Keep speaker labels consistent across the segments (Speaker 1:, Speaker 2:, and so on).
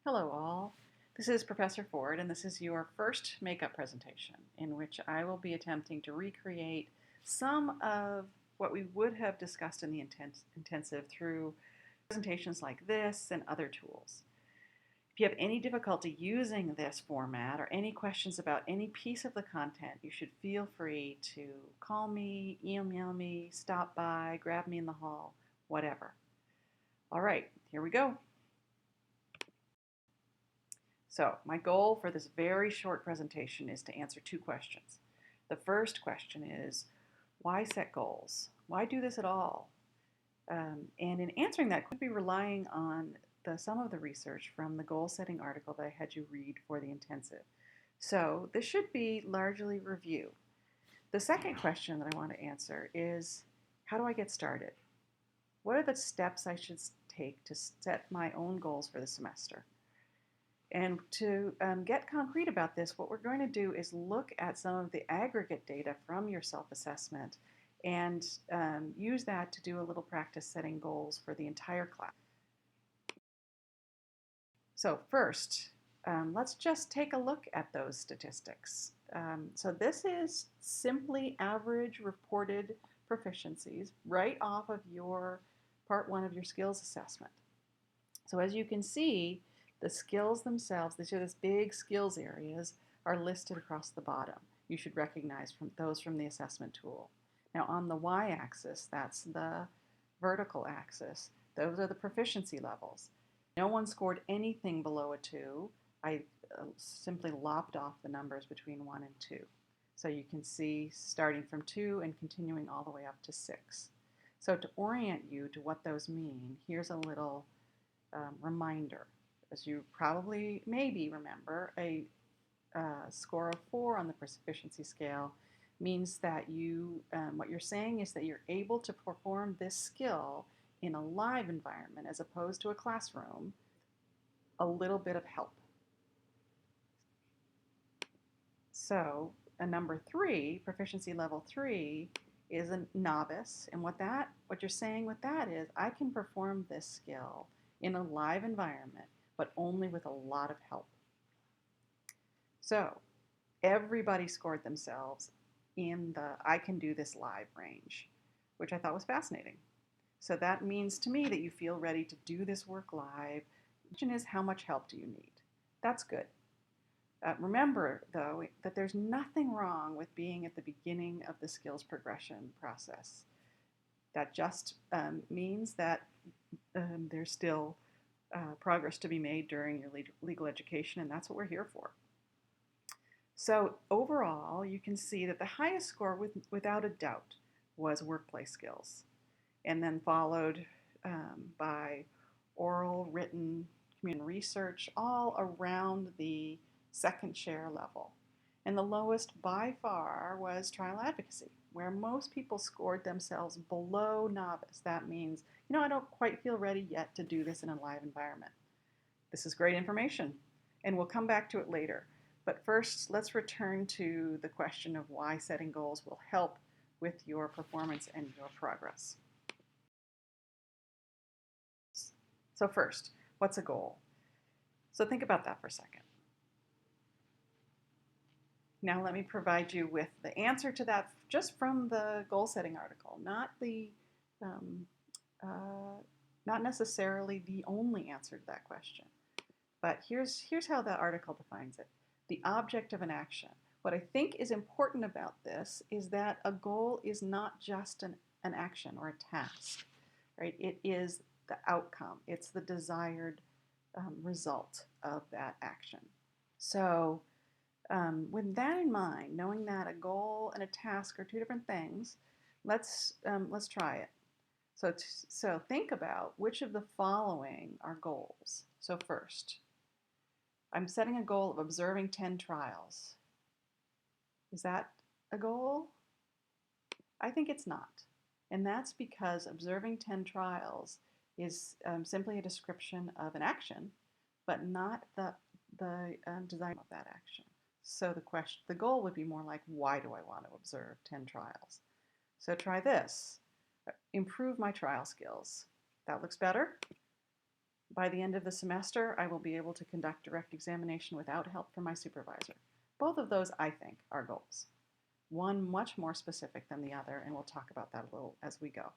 Speaker 1: Hello all, this is Professor Ford and this is your first makeup presentation in which I will be attempting to recreate some of what we would have discussed in the intensive through presentations like this and other tools. If you have any difficulty using this format or any questions about any piece of the content, you should feel free to call me, email me, stop by, grab me in the hall, whatever. All right, here we go. So my goal for this very short presentation is to answer two questions. The first question is, why set goals? Why do this at all? And in answering that, could be relying on some of the research from the goal setting article that I had you read for the intensive. So this should be largely review. The second question that I want to answer is, how do I get started? What are the steps I should take to set my own goals for the semester? And to get concrete about this, what we're going to do is look at some of the aggregate data from your self-assessment and use that to do a little practice setting goals for the entire class. So first, let's just take a look at those statistics. So this is simply average reported proficiencies right off of your part one of your skills assessment. So as you can see, the skills themselves, these are these big skills areas, are listed across the bottom. You should recognize those from the assessment tool. Now on the y-axis, that's the vertical axis. Those are the proficiency levels. No one scored anything below a 2. I simply lopped off the numbers between 1 and 2. So you can see starting from 2 and continuing all the way up to 6. So to orient you to what those mean, here's a little reminder. As you probably maybe remember, a score of 4 on the proficiency scale means that what you're saying is that you're able to perform this skill in a live environment as opposed to a classroom, a little bit of help. So a number 3, proficiency level 3, is a novice, and what you're saying with that is, I can perform this skill in a live environment, but only with a lot of help. So everybody scored themselves in the I can do this live range, which I thought was fascinating. So that means to me that you feel ready to do this work live. The question is, how much help do you need? That's good. Remember, though, that there's nothing wrong with being at the beginning of the skills progression process. That just means that there's still progress to be made during your legal education, and that's what we're here for. So overall, you can see that the highest score, without a doubt, was workplace skills, and then followed by oral, written, community research, all around the second share level. And the lowest by far was trial advocacy, where most people scored themselves below novice. That means, I don't quite feel ready yet to do this in a live environment. This is great information, and we'll come back to it later. But first, let's return to the question of why setting goals will help with your performance and your progress. So first, what's a goal? So think about that for a second. Now let me provide you with the answer to that just from the goal setting article, not necessarily the only answer to that question. But here's how the article defines it. The object of an action. What I think is important about this is that a goal is not just an action or a task, right? It is the outcome. It's the desired result of that action. So with that in mind, knowing that a goal and a task are two different things, let's try it. So think about which of the following are goals. So first, I'm setting a goal of observing 10 trials. Is that a goal? I think it's not. And that's because observing 10 trials is simply a description of an action, but not the design of that action. So the goal would be more like, why do I want to observe 10 trials? So try this. Improve my trial skills. That looks better? By the end of the semester, I will be able to conduct direct examination without help from my supervisor. Both of those, I think, are goals. One much more specific than the other, and we'll talk about that a little as we go.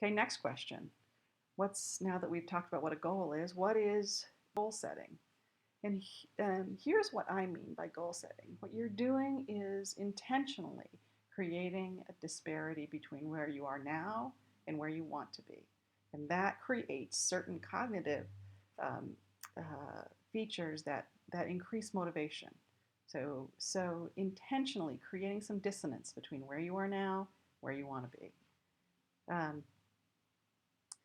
Speaker 1: Okay, next question. Now that we've talked about what a goal is, what is goal setting? And here's what I mean by goal setting. What you're doing is intentionally creating a disparity between where you are now and where you want to be. And that creates certain cognitive um, features that increase motivation. So intentionally creating some dissonance between where you are now, where you want to be.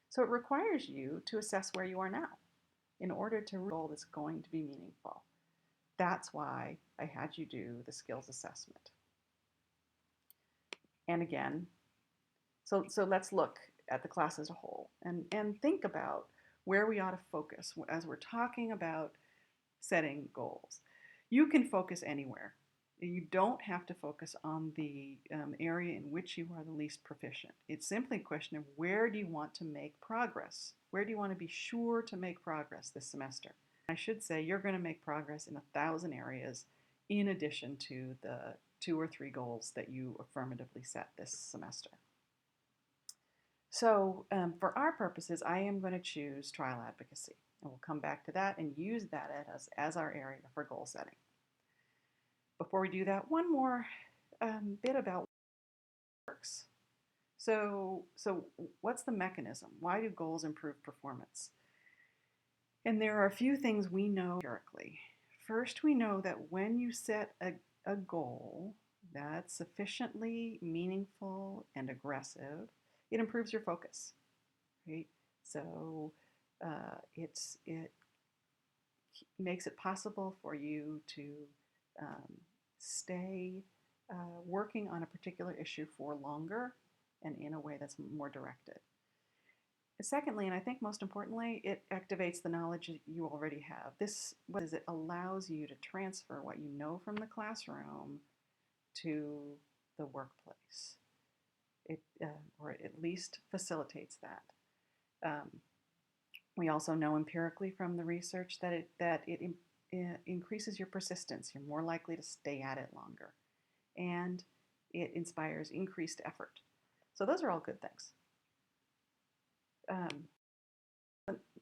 Speaker 1: So it requires you to assess where you are now in order to reach a goal that's going to be meaningful. That's why I had you do the skills assessment. And again, so let's look at the class as a whole and think about where we ought to focus as we're talking about setting goals. You can focus anywhere. You don't have to focus on the area in which you are the least proficient. It's simply a question of where do you want to make progress? Where do you want to be sure to make progress this semester? I should say you're going to make progress in 1,000 areas in addition to the 2 or 3 goals that you affirmatively set this semester. So for our purposes, I am going to choose trial advocacy. And we'll come back to that and use that as our area for goal setting. Before we do that, one more bit about what works. So what's the mechanism? Why do goals improve performance? And there are a few things we know empirically. First, we know that when you set a goal that's sufficiently meaningful and aggressive, it improves your focus, right? So it makes it possible for you to stay working on a particular issue for longer and in a way that's more directed. Secondly, and I think most importantly, it activates the knowledge that you already have. It allows you to transfer what you know from the classroom to the workplace. Or at least facilitates that. We also know empirically from the research that it increases your persistence. You're more likely to stay at it longer. And it inspires increased effort. So those are all good things.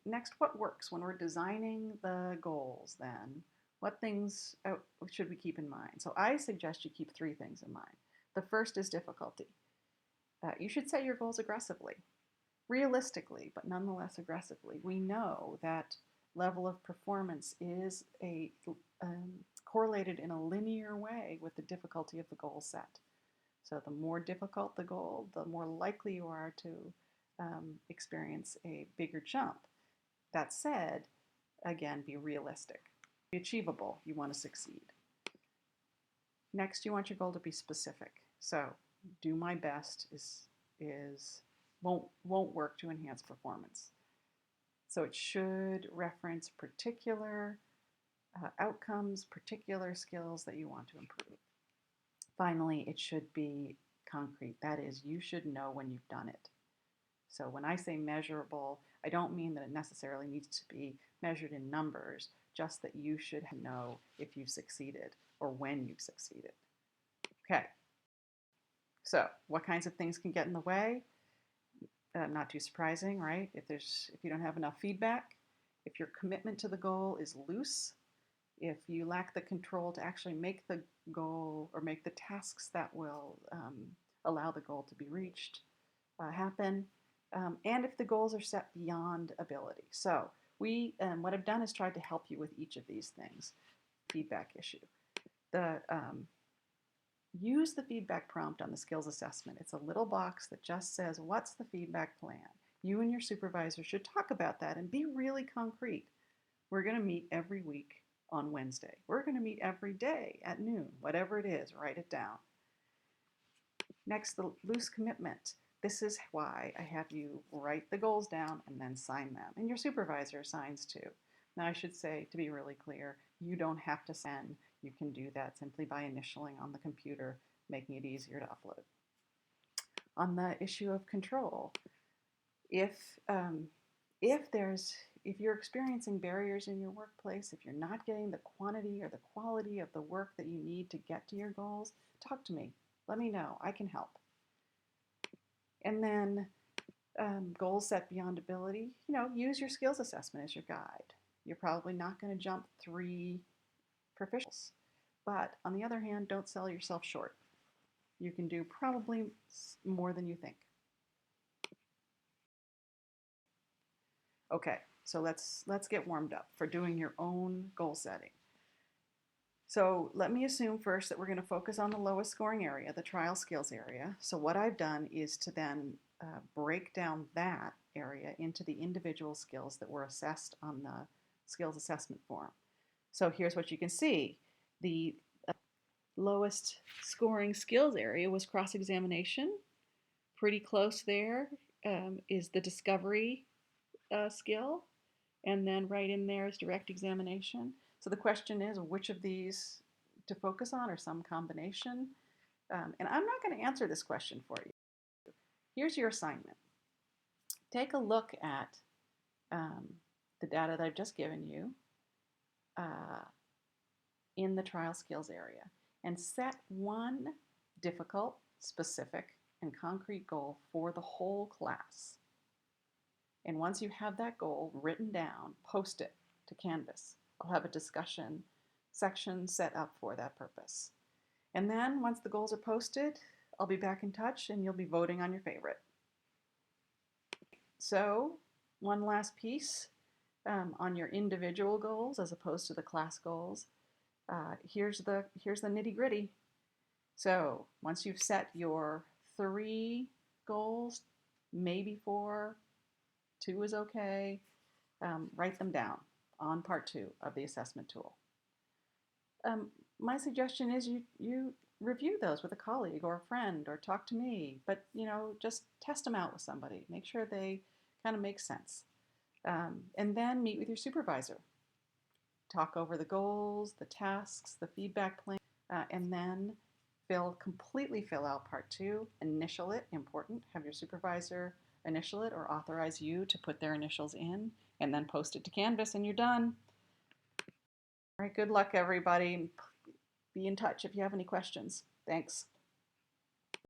Speaker 1: Next, what works when we're designing the goals then? What things should we keep in mind? So I suggest you keep 3 things in mind. The first is difficulty. You should set your goals aggressively, realistically, but nonetheless aggressively. We know that level of performance is correlated in a linear way with the difficulty of the goal set. So the more difficult the goal, the more likely you are to experience a bigger jump. That said, again, be realistic. Be achievable. You want to succeed. Next, you want your goal to be specific. So do my best won't work to enhance performance. So it should reference particular outcomes, particular skills that you want to improve. Finally, it should be concrete. That is, you should know when you've done it. So when I say measurable, I don't mean that it necessarily needs to be measured in numbers, just that you should know if you've succeeded or when you've succeeded. Okay. So what kinds of things can get in the way? Not too surprising, right? If you don't have enough feedback, if your commitment to the goal is loose, if you lack the control to actually make the goal or make the tasks that will allow the goal to be reached happen, and if the goals are set beyond ability. So what I've done is tried to help you with each of these things. Feedback issue. Use the feedback prompt on the skills assessment. It's a little box that just says, what's the feedback plan? You and your supervisor should talk about that and be really concrete. We're going to meet every week on Wednesday. We're going to meet every day at noon, whatever it is, write it down. Next, the loose commitment. This is why I have you write the goals down and then sign them. And your supervisor signs too. Now I should say, to be really clear, you don't have to sign. You can do that simply by initialing on the computer, making it easier to upload. On the issue of control, If um, if there's if you're experiencing barriers in your workplace, if you're not getting the quantity or the quality of the work that you need to get to your goals, talk to me. Let me know. I can help. And then goals set beyond ability, use your skills assessment as your guide. You're probably not going to jump 3 proficiencies, but on the other hand, don't sell yourself short. You can do probably more than you think. Okay, so let's get warmed up for doing your own goal setting. So let me assume first that we're going to focus on the lowest scoring area, the trial skills area. So what I've done is to then break down that area into the individual skills that were assessed on the skills assessment form. So here's what you can see. The lowest scoring skills area was cross-examination. Pretty close there is the discovery skill. And then right in there is direct examination. So the question is which of these to focus on or some combination. And I'm not going to answer this question for you. Here's your assignment. Take a look at the data that I've just given you in the trial skills area and set one difficult, specific, and concrete goal for the whole class. And once you have that goal written down, post it to Canvas. I'll have a discussion section set up for that purpose. And then once the goals are posted, I'll be back in touch and you'll be voting on your favorite. So one last piece on your individual goals as opposed to the class goals. Here's the nitty gritty. So once you've set your 3 goals, maybe 4, 2 is okay, write them down on part 2 of the assessment tool. My suggestion is you review those with a colleague or a friend or talk to me, but just test them out with somebody. Make sure they kind of make sense. And then meet with your supervisor. Talk over the goals, the tasks, the feedback plan, and then completely fill out part 2, initial it, important, have your supervisor initial it or authorize you to put their initials in, and then post it to Canvas and you're done. All right, good luck everybody. Be in touch if you have any questions. Thanks.